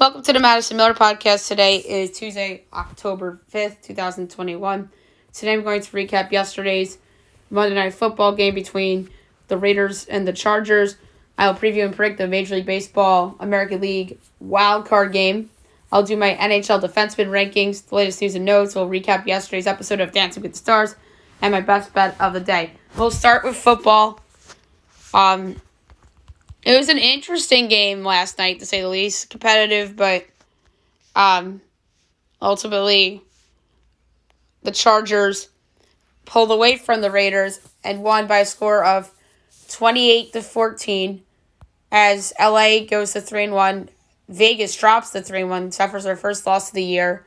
Welcome to the Madison Miller Podcast. Today is Tuesday, October 5th, 2021. Today I'm going to recap yesterday's Monday Night Football game between the Raiders and the Chargers. I'll preview and predict the Major League Baseball American League wild card game. I'll do my NHL Defenseman rankings, the latest news and notes. We'll recap yesterday's episode of Dancing with the Stars and my best bet of the day. We'll start with football. It was an interesting game last night, to say the least. Competitive, but ultimately the Chargers pulled away from the Raiders and won by a score of 28-14 as LA goes to 3-1. Vegas drops to 3-1, suffers their first loss of the year.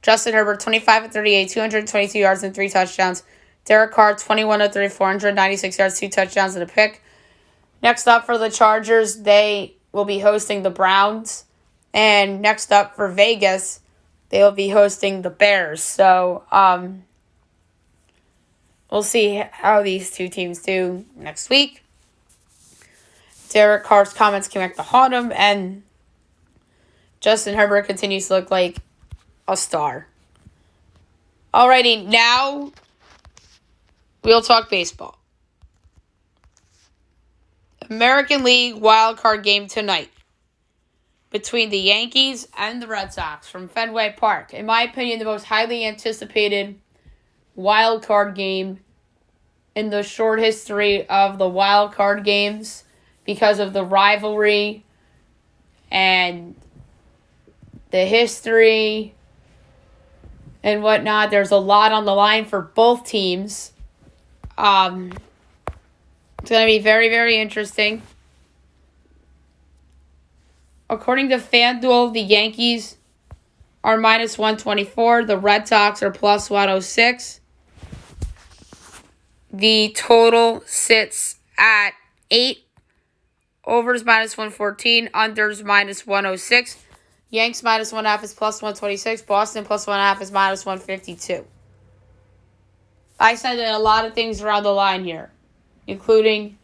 Justin Herbert, 25-38, 222 yards and 3 touchdowns. Derek Carr, 21-34, 496 yards, 2 touchdowns and a pick. Next up for the Chargers, they will be hosting the Browns. And next up for Vegas, they will be hosting the Bears. So, we'll see how these two teams do next week. Derek Carr's comments came back to haunt him, and Justin Herbert continues to look like a star. Alrighty, now we'll talk baseball. American League wildcard game tonight between the Yankees and the Red Sox from Fenway Park. In my opinion, the most highly anticipated wildcard game in the short history of the wildcard games because of the rivalry and the history and whatnot. There's a lot on the line for both teams. It's going to be very, very interesting. According to FanDuel, the Yankees are minus 124. The Red Sox are plus 106. The total sits at 8. Overs minus 114. Unders minus 106. Yanks minus 1.5 is plus 126. Boston plus 1.5 is minus 152. I said that a lot of things are on the line here, including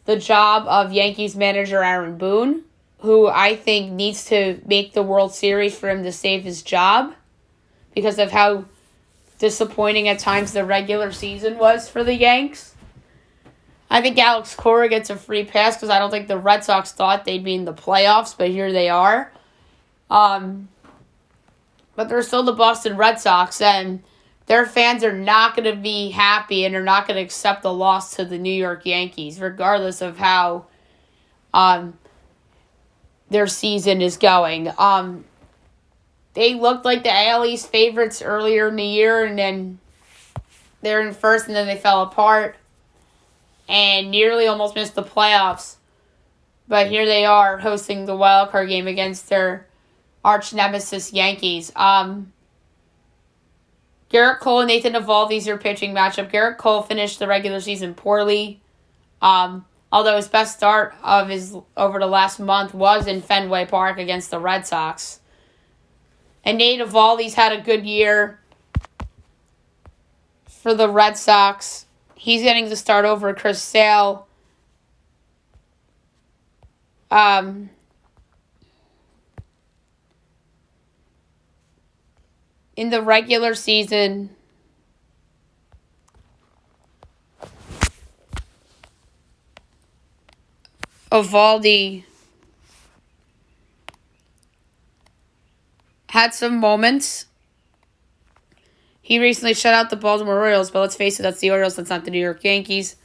the job of Yankees manager Aaron Boone, who I think needs to make the World Series for him to save his job because of how disappointing at times the regular season was for the Yanks. I think Alex Cora gets a free pass because I don't think the Red Sox thought they'd be in the playoffs, but here they are. But they're still the Boston Red Sox, and their fans are not going to be happy and are not going to accept the loss to the New York Yankees, regardless of how their season is going. They looked like the AL East favorites earlier in the year, and then they're in first, and then they fell apart and nearly almost missed the playoffs. But here they are hosting the wild card game against their arch nemesis Yankees. Garrett Cole and Nathan Eovaldi's your pitching matchup. Garrett Cole finished the regular season poorly, although his best start of his over the last month was in Fenway Park against the Red Sox. And Nate Eovaldi's had a good year for the Red Sox. He's getting to start over Chris Sale. In the regular season, Eovaldi had some moments. He recently shut out the Baltimore Orioles, but let's face it, that's the Orioles, that's not the New York Yankees.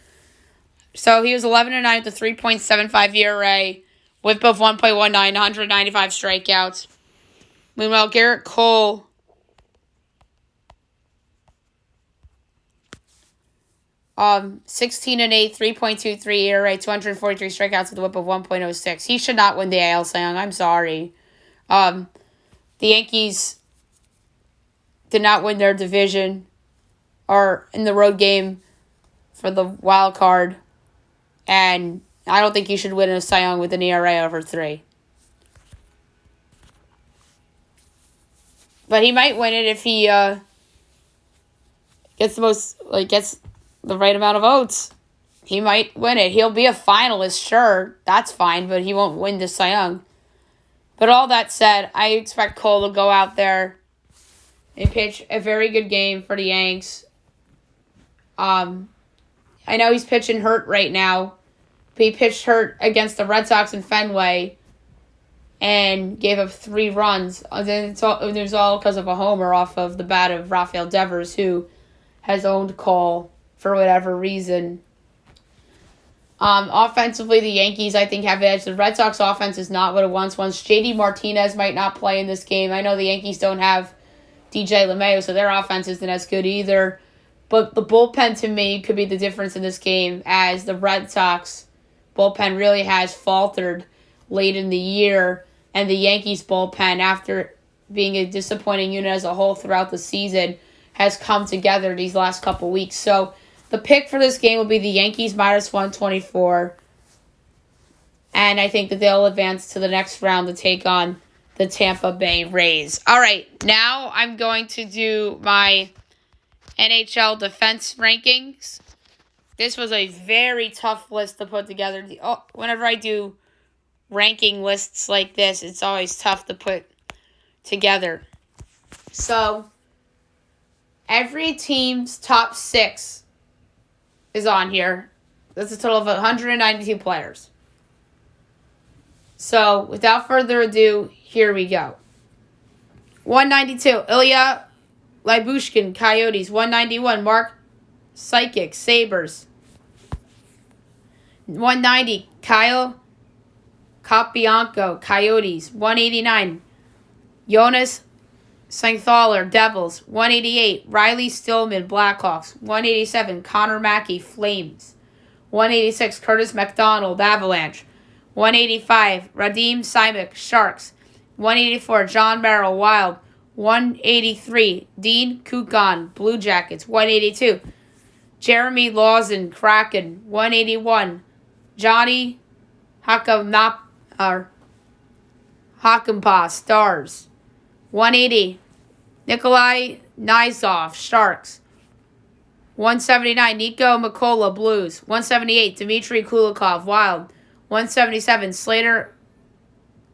So he was 11-9 with a 3.75 ERA, whip of 1.19, 195 strikeouts. Meanwhile, Garrett Cole 16-8, 3.23 ERA, 243 strikeouts with a whip of 1.06. He should not win the AL Cy Young. I'm sorry. The Yankees did not win their division or in the road game for the wild card, and I don't think you should win a Cy Young with an ERA over 3. But he might win it if he gets the right amount of votes. He might win it. He'll be a finalist, sure. That's fine, but he won't win the Cy Young. But all that said, I expect Cole to go out there and pitch a very good game for the Yanks. I know he's pitching hurt right now, but he pitched hurt against the Red Sox in Fenway and gave up 3 runs. And then it was all because of a homer off of the bat of Rafael Devers, who has owned Cole for whatever reason. Offensively, the Yankees, I think, have edge. The Red Sox offense is not what it once was. JD Martinez might not play in this game. I know the Yankees don't have DJ LeMahieu, so their offense isn't as good either. But the bullpen, to me, could be the difference in this game, as the Red Sox bullpen really has faltered late in the year, and the Yankees bullpen, after being a disappointing unit as a whole throughout the season, has come together these last couple weeks. So the pick for this game will be the Yankees minus 124. And I think that they'll advance to the next round to take on the Tampa Bay Rays. All right, now I'm going to do my NHL defense rankings. This was a very tough list to put together. Whenever I do ranking lists like this, it's always tough to put together. So every team's top 6 is on here. That's a total of 192 players. So, without further ado, here we go. 192, Ilya Lyubushkin, Coyotes. 191, Mark Psychic, Sabres. 190, Kyle Capianco, Coyotes. 189, Jonas Sangthaler, Devils. 188, Riley Stillman, Blackhawks. 187, Connor Mackey, Flames. 186, Curtis McDonald, Avalanche. 185, Radim Simek, Sharks. 184, John Merrill, Wild. 183, Dean Kukan, Blue Jackets. 182, Jeremy Lawson, Kraken. 181, Johnny Hakampa, Stars. 180, Nikolai Nizov, Sharks. 179, Nico Mikola, Blues. 178, Dmitry Kulikov, Wild. 177, Slater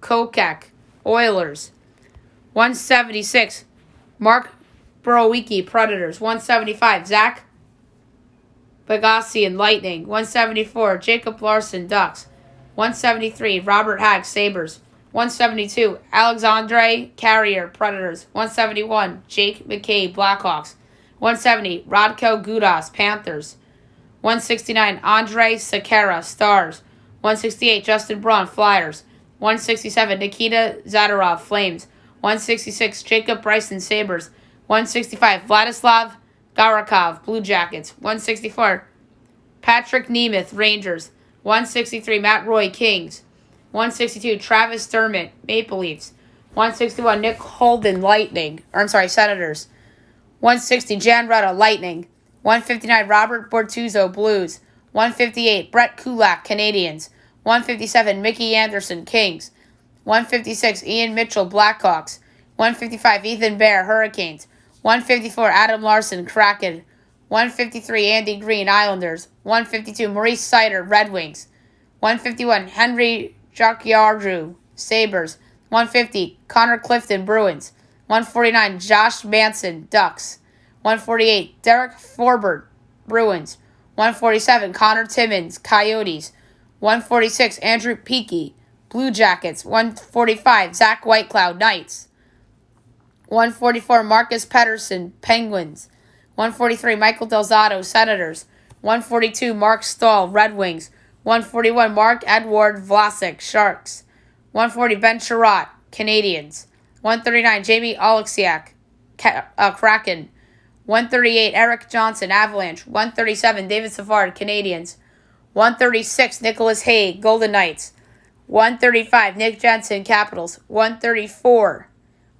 Kokak, Oilers. 176, Mark Borowicki, Predators. 175, Zach Bagassian, Lightning. 174, Jacob Larson, Ducks. 173, Robert Hagg, Sabres. 172, Alexandre Carrier, Predators. 171, Jake McCabe, Blackhawks. 170, Radko Gudas, Panthers. 169, Andre Sekera, Stars. 168, Justin Braun, Flyers. 167, Nikita Zadorov, Flames. 166, Jacob Bryson, Sabres. 165, Vladislav Garakov, Blue Jackets. 164, Patrick Nemeth, Rangers. 163, Matt Roy, Kings. 162, Travis Dermott, Maple Leafs. 161, Nick Holden, Senators. 160, Jan Rutta, Lightning. 159, Robert Bortuzzo, Blues. 158, Brett Kulak, Canadiens. 157, Mickey Anderson, Kings. 156, Ian Mitchell, Blackhawks. 155, Ethan Bear, Hurricanes. 154, Adam Larson, Kraken. 153, Andy Green, Islanders. 152, Maurice Sider, Red Wings. 151, Henry Jokiharju, Sabres. 150, Connor Clifton, Bruins. 149, Josh Manson, Ducks. 148, Derek Forbort, Bruins. 147, Connor Timmins, Coyotes. 146, Andrew Peeke, Blue Jackets. 145, Zach Whitecloud, Knights. 144, Marcus Pettersson, Penguins. 143, Michael Del Zotto, Senators. 142, Mark Stahl, Red Wings. 141, Mark Edward Vlasic, Sharks. 140, Ben Sherratt, Canadiens. 139, Jamie Oleksiak, Kraken. 138, Eric Johnson, Avalanche. 137, David Savard, Canadiens. 136, Nicholas Hague, Golden Knights. 135, Nick Jensen, Capitals. 134,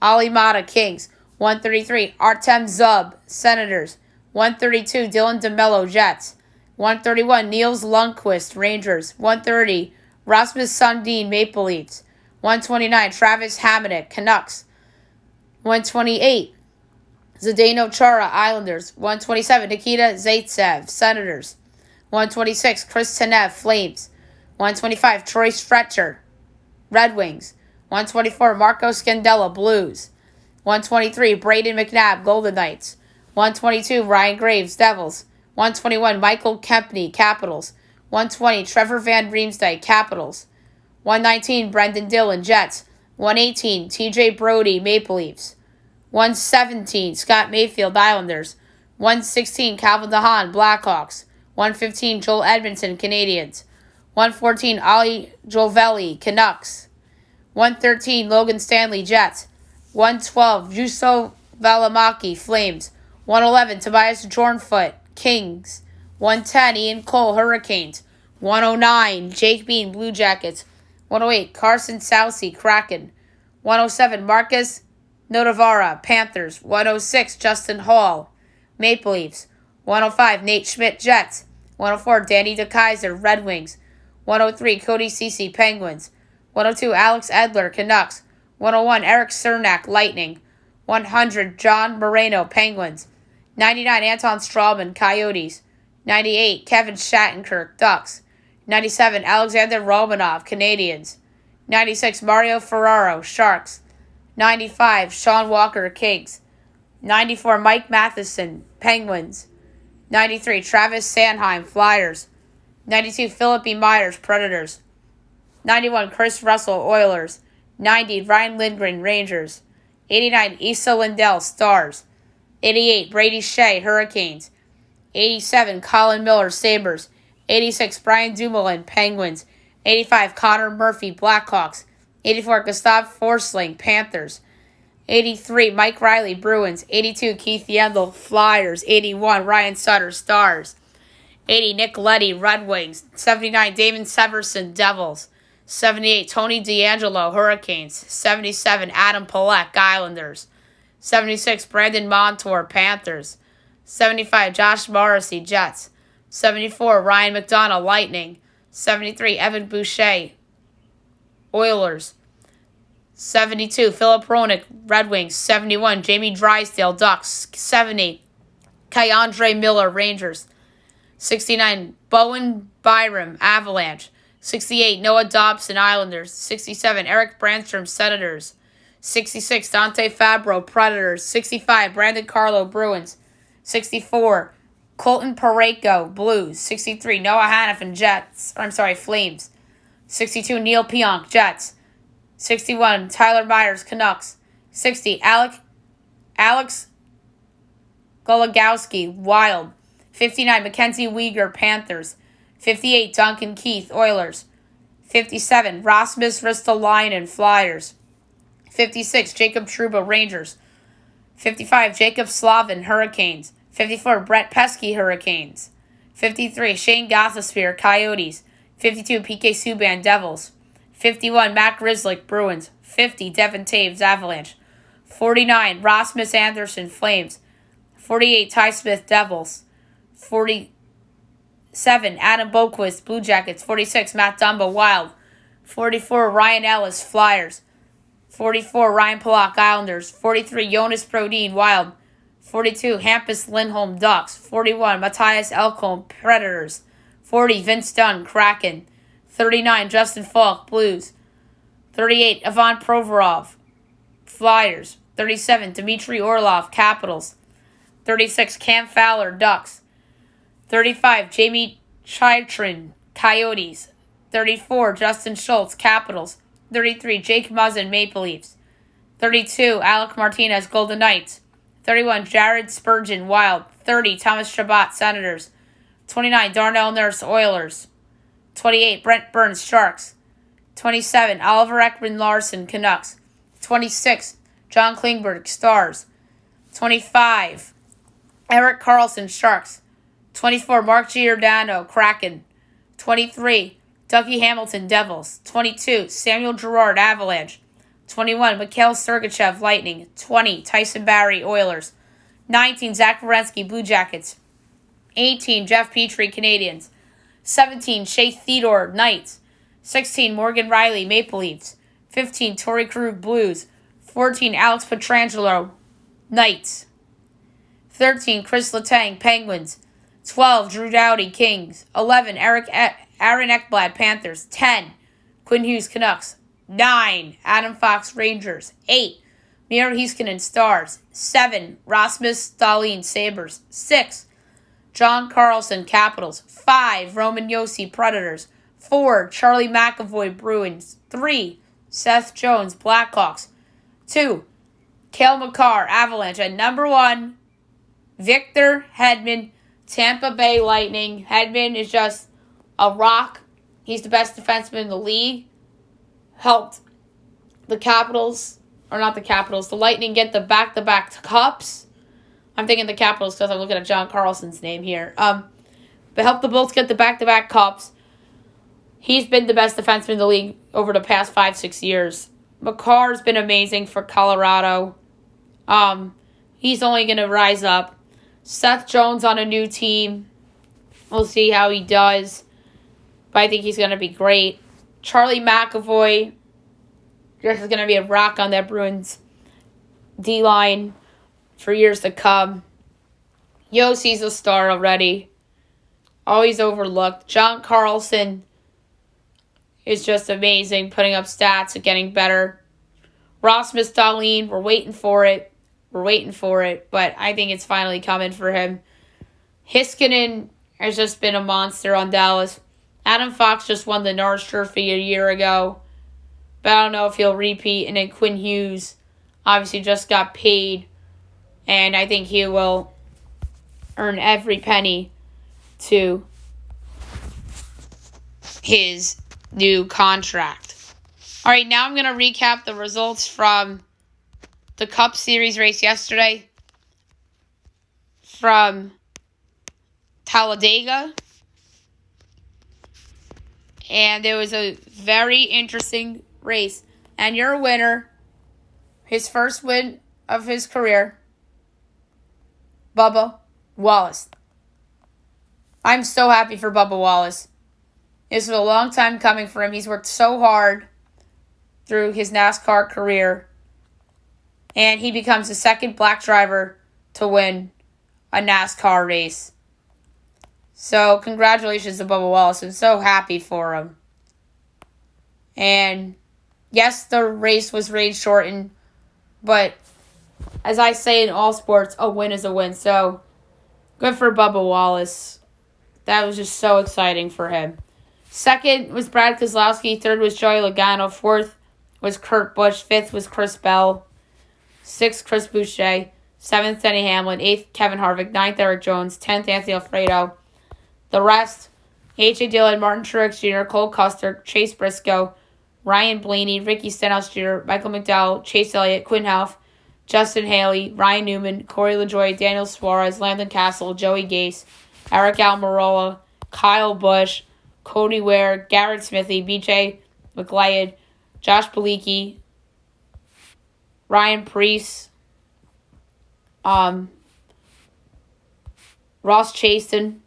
Ali Mata, Kings. 133, Artem Zub, Senators. 132, Dylan DeMello, Jets. 131, Niels Lundqvist, Rangers. 130, Rasmus Sundin, Maple Leafs. 129, Travis Hamonic, Canucks. 128, Zdeno Chara, Islanders. 127, Nikita Zaitsev, Senators. 126, Chris Tanev, Flames. 125, Troy Stretcher, Red Wings. 124, Marco Scandella, Blues. 123, Braden McNabb, Golden Knights. 122, Ryan Graves, Devils. 121, Michael Kempney, Capitals. 120, Trevor Van Riemsdyk, Capitals. 119, Brendan Dillon, Jets. 118, TJ Brody, Maple Leafs. 117, Scott Mayfield, Islanders. 116, Calvin DeHaan, Blackhawks. 115, Joel Edmondson, Canadiens. 114, Ali Jovelli, Canucks. 113, Logan Stanley, Jets. 112, Juuso Valimaki, Flames. 111, Tobias Jornfoot, Kings. 110, Ian Cole, Hurricanes. 109, Jake Bean, Blue Jackets. 108, Carson Soucy, Kraken. 107, Marcus Notavara, Panthers. 106, Justin Hall, Maple Leafs. 105, Nate Schmidt, Jets. 104, Danny DeKeyser, Red Wings. 103, Cody Ceci, Penguins. 102, Alex Edler, Canucks. 101, Eric Cernak, Lightning. 100, John Moreno, Penguins. 99, Anton Strawman, Coyotes. 98, Kevin Shattenkirk, Ducks. 97, Alexander Romanov, Canadiens. 96, Mario Ferraro, Sharks. 95, Sean Walker, Kings. 94, Mike Matheson, Penguins. 93, Travis Sanheim, Flyers. 92, Philip E. Myers, Predators. 91, Chris Russell, Oilers. 90, Ryan Lindgren, Rangers. 89, Issa Lindell, Stars. 88, Brady Shea, Hurricanes. 87, Colin Miller, Sabres. 86, Brian Dumoulin, Penguins. 85, Connor Murphy, Blackhawks. 84, Gustav Forsling, Panthers. 83, Mike Riley, Bruins. 82, Keith Yandel, Flyers. 81, Ryan Sutter, Stars. 80, Nick Leddy, Red Wings. 79, Damon Severson, Devils. 78, Tony DeAngelo, Hurricanes. 77, Adam Polak, Islanders. 76, Brandon Montour, Panthers. 75, Josh Morrissey, Jets. 74, Ryan McDonough, Lightning. 73, Evan Boucher, Oilers. 72, Philip Roenick, Red Wings. 71, Jamie Drysdale, Ducks. 70, Kyandre Miller, Rangers. 69, Bowen Byram, Avalanche. 68, Noah Dobson, Islanders. 67, Eric Brandstrom, Senators. 66, Dante Fabro, Predators. 65, Brandon Carlo, Bruins. 64, Colton Parayko, Blues. 63, Noah Hannafin, Flames. 62, Neil Pionk, Jets. 61, Tyler Myers, Canucks. 60, Alex Golagowski, Wild. 59, Mackenzie Weegar, Panthers. 58, Duncan Keith, Oilers. 57, Rasmus Ristolainen, Flyers. 56, Jacob Trouba, Rangers. 55, Jacob Slavin, Hurricanes. 54, Brett Pesky, Hurricanes. 53, Shane Gostisbehere, Coyotes. 52, PK Subban, Devils. 51, Matt Grzelcyk, Bruins. 50, Devin Taves, Avalanche. 49, Rasmus Anderson, Flames. 48, Ty Smith, Devils. 47, Adam Boquist, Blue Jackets. 46, Matt Dumba, Wild. 44, Ryan Ellis, Flyers. 44, Ryan Polak, Islanders. 43, Jonas Brodin, Wild. 42, Hampus Lindholm, Ducks. 41, Matthias Ekholm, Predators. 40, Vince Dunn, Kraken. 39, Justin Falk, Blues. 38, Ivan Provorov, Flyers. 37, Dmitry Orlov, Capitals. 36, Cam Fowler, Ducks. 35, Jamie Chychrun, Coyotes. 34, Justin Schultz, Capitals. 33, Jake Muzzin, Maple Leafs. 32, Alec Martinez, Golden Knights. 31, Jared Spurgeon, Wild. 30, Thomas Chabot, Senators. 29, Darnell Nurse, Oilers. 28, Brent Burns, Sharks. 27, Oliver Ekman-Larsson, Canucks. 26, John Klingberg, Stars. 25, Eric Carlson, Sharks. 24, Mark Giordano, Kraken. 23, Dougie Hamilton, Devils. 22, Samuel Girard, Avalanche. 21, Mikhail Sergachev, Lightning. 20, Tyson Barrie, Oilers. 19, Zach Werenski, Blue Jackets. 18, Jeff Petrie, Canadiens. 17, Shea Theodore, Knights. 16, Morgan Riley, Maple Leafs. 15, Torrey Krug, Blues. 14, Alex Pietrangelo, Knights. 13, Chris Letang, Penguins. 12, Drew Doughty, Kings. 11, Aaron Ekblad, Panthers. 10, Quinn Hughes, Canucks. 9. Adam Fox, Rangers. 8. Miro Heiskanen, Stars. 7. Rasmus Dahlin, Sabres. 6. John Carlson, Capitals. 5. Roman Josi, Predators. 4. Charlie McAvoy, Bruins. 3. Seth Jones, Blackhawks. 2. Cale Makar, Avalanche. And number 1, Victor Hedman, Tampa Bay Lightning. Hedman is just a rock. He's the best defenseman in the league. Helped the Capitals, or not the Capitals, the Lightning get the back-to-back cups. I'm thinking the Capitals because I'm looking at John Carlson's name here. But helped the Bolts get the back-to-back cups. He's been the best defenseman in the league over the past 5-6 years. Makar's been amazing for Colorado. He's only going to rise up. Seth Jones on a new team. We'll see how he does. But I think he's going to be great. Charlie McAvoy is going to be a rock on that Bruins D-line for years to come. Yossi's a star already. Always overlooked. John Carlson is just amazing, putting up stats and getting better. Rasmus Dahlin, we're waiting for it. But I think it's finally coming for him. Heiskanen has just been a monster on Dallas. Adam Fox just won the Norris Trophy a year ago. But I don't know if he'll repeat. And then Quinn Hughes obviously just got paid. And I think he will earn every penny to his new contract. All right, now I'm going to recap the results from the Cup Series race yesterday from Talladega. And it was a very interesting race. And your winner, his first win of his career, Bubba Wallace. I'm so happy for Bubba Wallace. This was a long time coming for him. He's worked so hard through his NASCAR career. And he becomes the second black driver to win a NASCAR race. So, congratulations to Bubba Wallace. I'm so happy for him. And, yes, the race was rain shortened. But, as I say in all sports, a win is a win. So, good for Bubba Wallace. That was just so exciting for him. Second was Brad Keselowski. Third was Joey Logano. Fourth was Kurt Busch. Fifth was Chris Bell. Sixth, Chris Boucher. Seventh, Denny Hamlin. Eighth, Kevin Harvick. Ninth, Eric Jones. 10th, Anthony Alfredo. The rest, A.J. Dillon, Martin Truex Jr., Cole Custer, Chase Briscoe, Ryan Blaney, Ricky Stenhouse Jr., Michael McDowell, Chase Elliott, Quinn Houff, Justin Haley, Ryan Newman, Corey LaJoie, Daniel Suarez, Landon Castle, Joey Gase, Eric Almirola, Kyle Busch, Cody Ware, Garrett Smithy, B.J. McLeod, Josh Bilicki, Ryan Preece, Ross Chaston,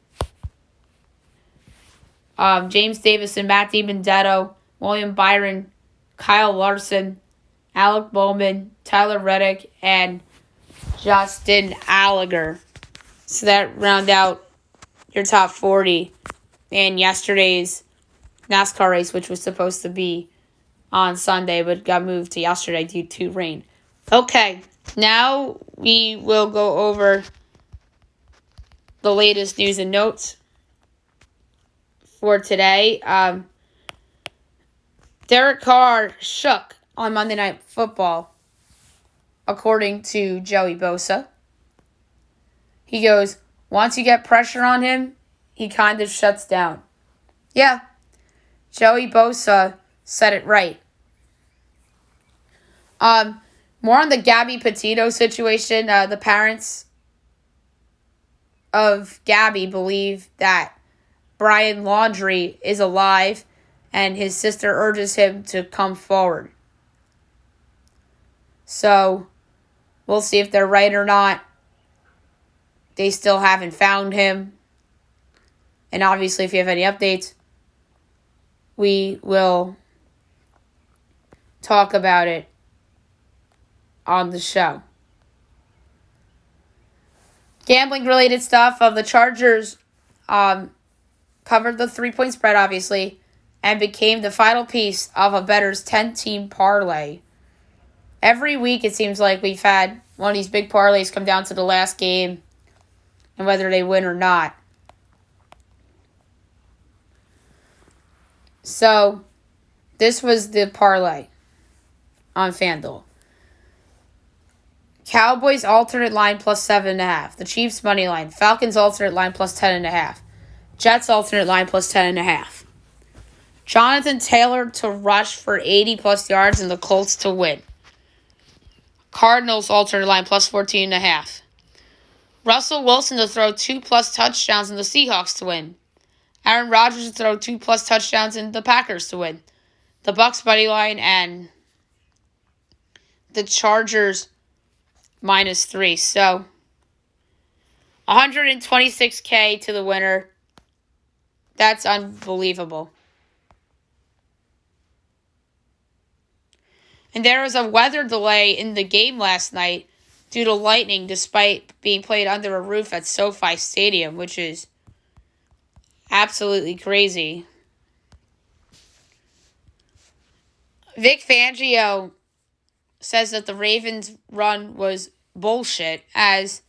James Davison, Matt DiBenedetto, William Byron, Kyle Larson, Alec Bowman, Tyler Reddick, and Justin Allgaier. So that round out your top 40 in yesterday's NASCAR race, which was supposed to be on Sunday, but got moved to yesterday due to rain. Okay, now we will go over the latest news and notes for today. Derek Carr shook on Monday Night Football, according to Joey Bosa. He goes, once you get pressure on him, he kind of shuts down. Yeah, Joey Bosa said it right. More on the Gabby Petito situation. The parents of Gabby believe that Brian Laundrie is alive, and his sister urges him to come forward. So, we'll see if they're right or not. They still haven't found him. And obviously, if you have any updates, we will talk about it on the show. Gambling-related stuff of the Chargers covered the 3-point spread, obviously, and became the final piece of a bettor's 10-team parlay. Every week it seems like we've had one of these big parlays come down to the last game and whether they win or not. So, this was the parlay on FanDuel. Cowboys alternate line plus 7.5. The Chiefs money line. Falcons alternate line plus 10.5. Jets alternate line plus 10.5. Jonathan Taylor to rush for 80 plus yards and the Colts to win. Cardinals alternate line plus 14.5. Russell Wilson to throw 2+ touchdowns and the Seahawks to win. Aaron Rodgers to throw 2+ touchdowns and the Packers to win. The Bucs money line and the Chargers -3. So, $126K to the winner. That's unbelievable. And there was a weather delay in the game last night due to lightning, despite being played under a roof at SoFi Stadium, which is absolutely crazy. Vic Fangio says that the Ravens' run was bullshit, as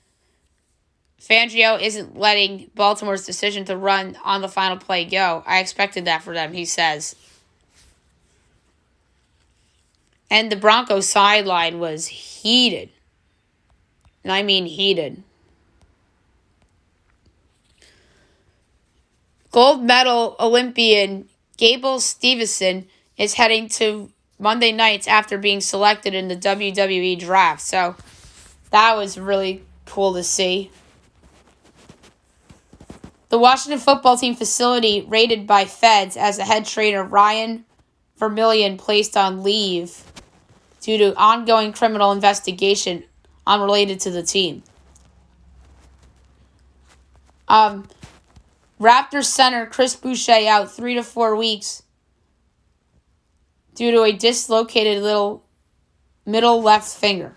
Fangio isn't letting Baltimore's decision to run on the final play go. I expected that for them, he says. And the Broncos sideline was heated. And I mean heated. Gold medal Olympian Gable Steveson is heading to Monday nights after being selected in the WWE draft. So that was really cool to see. The Washington football team facility raided by feds as the head trainer Ryan Vermillion placed on leave due to ongoing criminal investigation unrelated to the team. Raptors center Chris Boucher out 3 to 4 weeks due to a dislocated middle left finger.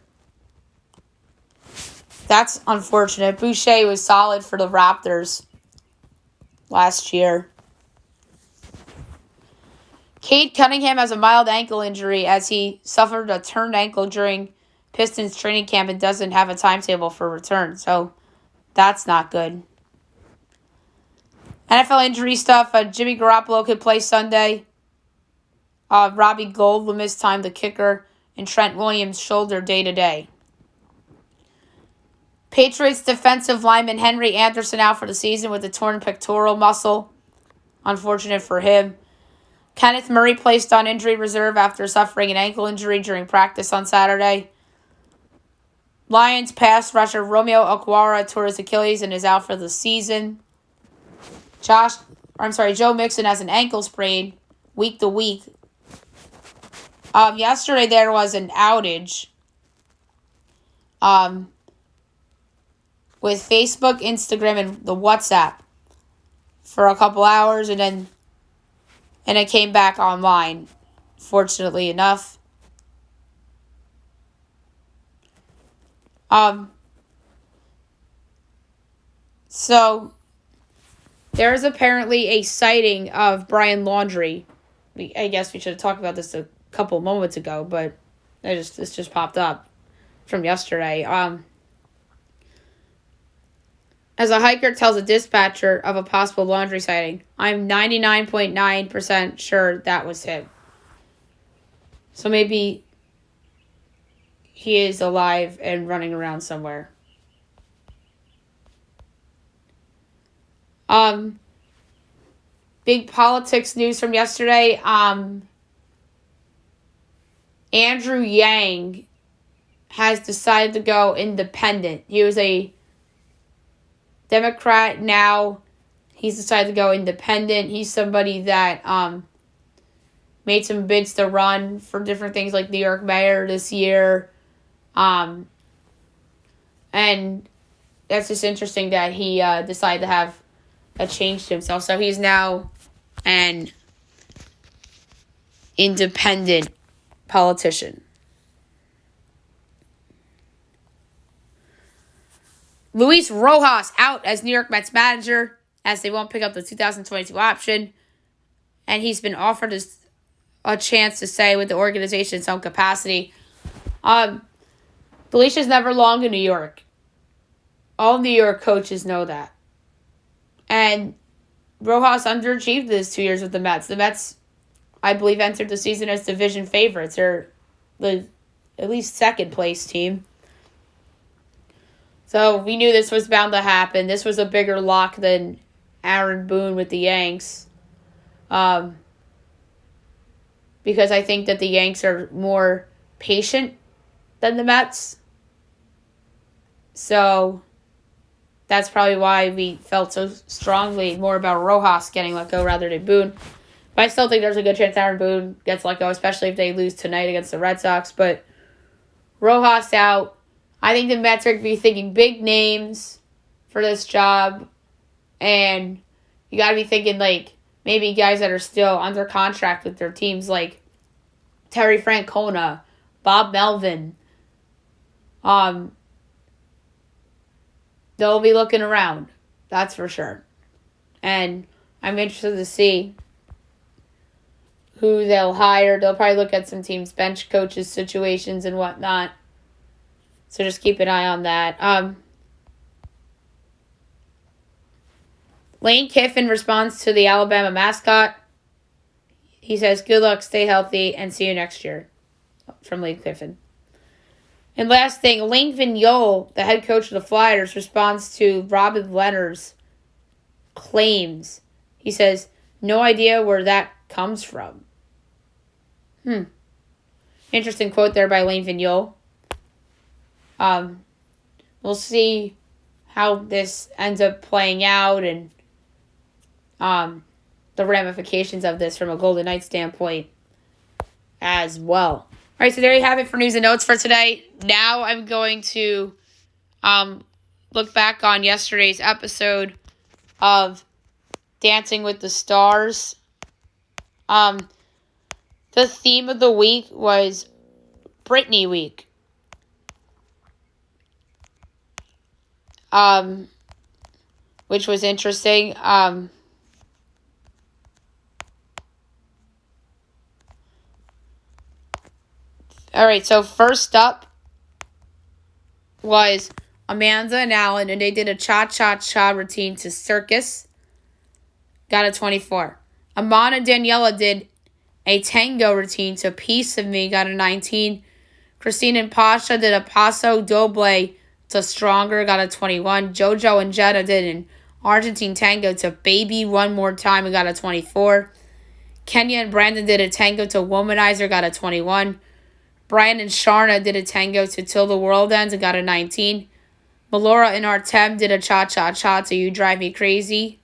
That's unfortunate. Boucher was solid for the Raptors last year. Cade Cunningham has a mild ankle injury as he suffered a turned ankle during Pistons training camp and doesn't have a timetable for return. So that's not good. NFL injury stuff. Jimmy Garoppolo could play Sunday. Robbie Gould will miss time, the kicker, and Trent Williams shoulder day-to-day. Patriots defensive lineman Henry Anderson out for the season with a torn pectoral muscle. Unfortunate for him. Kenneth Murray placed on injury reserve after suffering an ankle injury during practice on Saturday. Lions pass rusher Romeo Okwara tore his Achilles and is out for the season. Joe Mixon has an ankle sprain week to week. Yesterday there was an outage with Facebook, Instagram, and the WhatsApp for a couple hours, and it came back online, fortunately enough. So there is apparently a sighting of Brian Laundrie. I guess we should have talked about this a couple moments ago, but this just popped up from yesterday. As a hiker tells a dispatcher of a possible Laundrie sighting, I'm 99.9% sure that was him. So maybe he is alive and running around somewhere. Big politics news from yesterday. Andrew Yang has decided to go independent. He was a Democrat. Now he's decided to go independent. He's somebody that made some bids to run for different things like New York mayor this year. And that's just interesting that he decided to have a change to himself. So he's now an independent politician. Luis Rojas out as New York Mets manager as they won't pick up the 2022 option. and he's been offered a chance to stay with the organization in some capacity. The leash is never long in New York. All New York coaches know that. And Rojas underachieved this 2 years with the Mets. The Mets, I believe, entered the season as division favorites. They're the at least second place team. So we knew this was bound to happen. This was a bigger lock than Aaron Boone with the Yanks. Because I think that the Yanks are more patient than the Mets. So that's probably why we felt so strongly more about Rojas getting let go rather than Boone. But I still think there's a good chance Aaron Boone gets let go, especially if they lose tonight against the Red Sox. But Rojas out. I think the Mets are going to be thinking big names for this job. And you got to be thinking, like, maybe guys that are still under contract with their teams, like Terry Francona, Bob Melvin. They'll be looking around. That's for sure. And I'm interested to see who they'll hire. They'll probably look at some teams' bench coaches situations and whatnot. So just keep an eye on that. Lane Kiffin responds to the Alabama mascot. He says, good luck, stay healthy, and see you next year. From Lane Kiffin. And last thing, Lane Vigneault, the head coach of the Flyers, responds to Robin Leonard's claims. He says, no idea where that comes from. Interesting quote there by Lane Vigneault. We'll see how this ends up playing out and the ramifications of this from a Golden Knights standpoint as well. All right, so there you have it for news and notes for today. Now I'm going to look back on yesterday's episode of Dancing with the Stars. The theme of the week was Britney Week. Which was interesting. All right, so first up was Amanda and Alan, and they did a cha-cha-cha routine to Circus. Got a 24. Amon and Daniela did a tango routine to Piece of Me. Got a 19. Christine and Pasha did a Paso Doble to Stronger. Got a 21. Jojo and Jetta did an Argentine tango to Baby One More Time and got a 24. Kenya and Brandon did a tango to Womanizer. Got a 21. Brian and Sharna did a tango to Till the World Ends and got a 19. Melora and Artem did a cha-cha-cha to You Drive Me Crazy,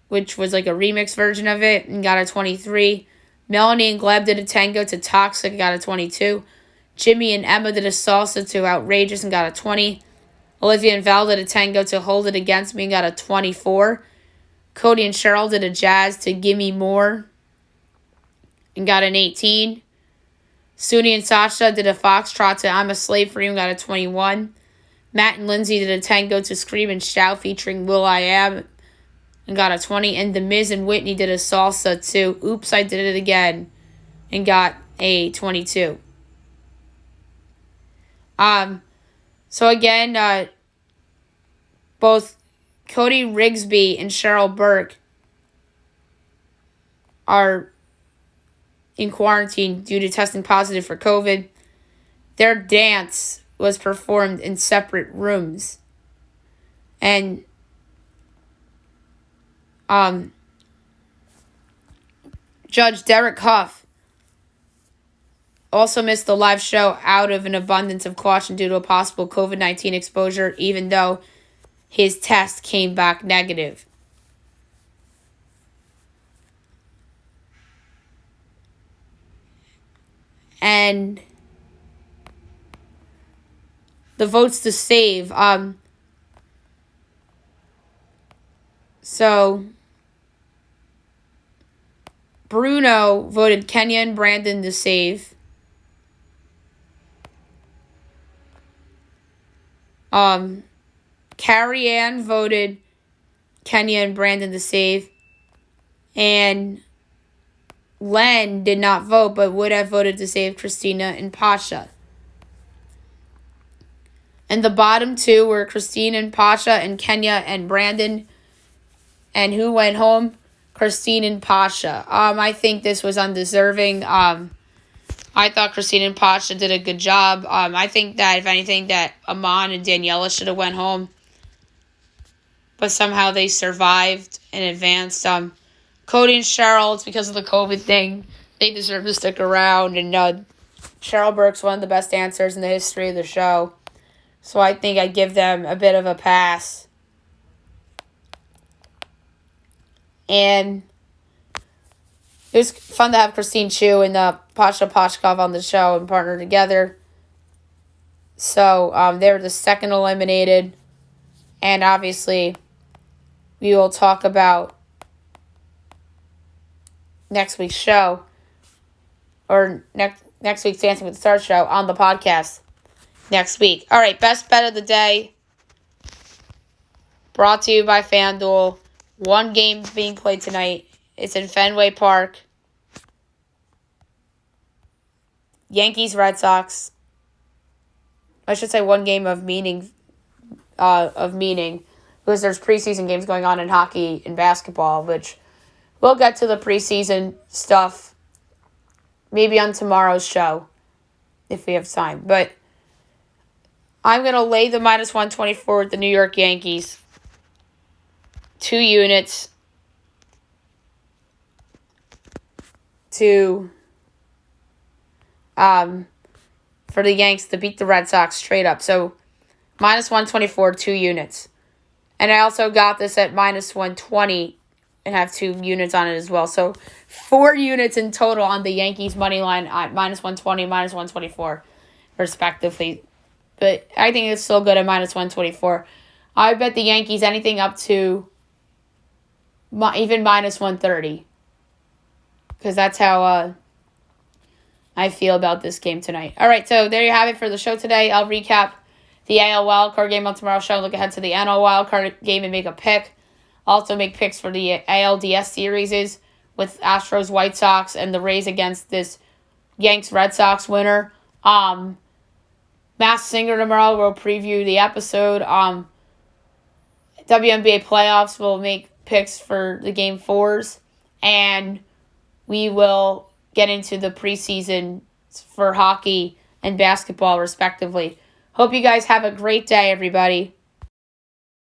which was like a remix version of it, and got a 23. Melanie and Gleb did a tango to Toxic and got a 22. Jimmy and Emma did a salsa to Outrageous and got a 20. Olivia and Val did a tango to Hold It Against Me and got a 24. Cody and Cheryl did a jazz to Gimme More and got an 18. Suni and Sasha did a foxtrot to I'm a Slave for You and got a 21. Matt and Lindsay did a tango to Scream and Shout featuring will.i.am and got a 20. And The Miz and Whitney did a salsa to Oops, I Did It Again and got a 22. So again, both Cody Rigsby and Cheryl Burke are in quarantine due to testing positive for COVID. Their dance was performed in separate rooms. And Judge Derek Huff also missed the live show out of an abundance of caution due to a possible COVID-19 exposure, even though his test came back negative. And the votes to save. So Bruno voted Kenya and Brandon to save. Carrie Ann voted Kenya and Brandon to save. And Len did not vote, but would have voted to save Christina and Pasha. And the bottom two were Christine and Pasha and Kenya and Brandon. And who went home? Christine and Pasha. I think this was undeserving. I thought Christine and Pasha did a good job. I think that, if anything, that Amon and Daniela should have went home. But somehow they survived and advanced. Cody and Cheryl, it's because of the COVID thing. They deserve to stick around. And Cheryl Burke's one of the best dancers in the history of the show. So I think I give them a bit of a pass. And it was fun to have Christine Chu and Pasha Pashkov on the show and partner together. So they were the second eliminated. And obviously, we will talk about next week's show, or next week's Dancing with the Stars show on the podcast next week. All right, best bet of the day, brought to you by FanDuel. One game being played tonight. It's in Fenway Park. Yankees, Red Sox. I should say one game of meaning, because there's preseason games going on in hockey and basketball, which we'll get to the preseason stuff maybe on tomorrow's show if we have time. But I'm going to lay the minus 124 with the New York Yankees. 2 units to for the Yanks to beat the Red Sox straight up. So minus 124, 2 units. And I also got this at minus 120 and have 2 units on it as well. So 4 units in total on the Yankees money line at minus 120, minus 124 respectively. But I think it's still good at minus 124. I bet the Yankees anything up to even minus 130. Because that's how I feel about this game tonight. All right, so there you have it for the show today. I'll recap the AL wildcard game on tomorrow's show. Look ahead to the NL wildcard game and make a pick. Also make picks for the ALDS series with Astros, White Sox, and the Rays against this Yanks, Red Sox winner. Masked Singer tomorrow will preview the episode. WNBA playoffs will make picks for the Game 4s. And we will get into the preseason for hockey and basketball, respectively. Hope you guys have a great day, everybody.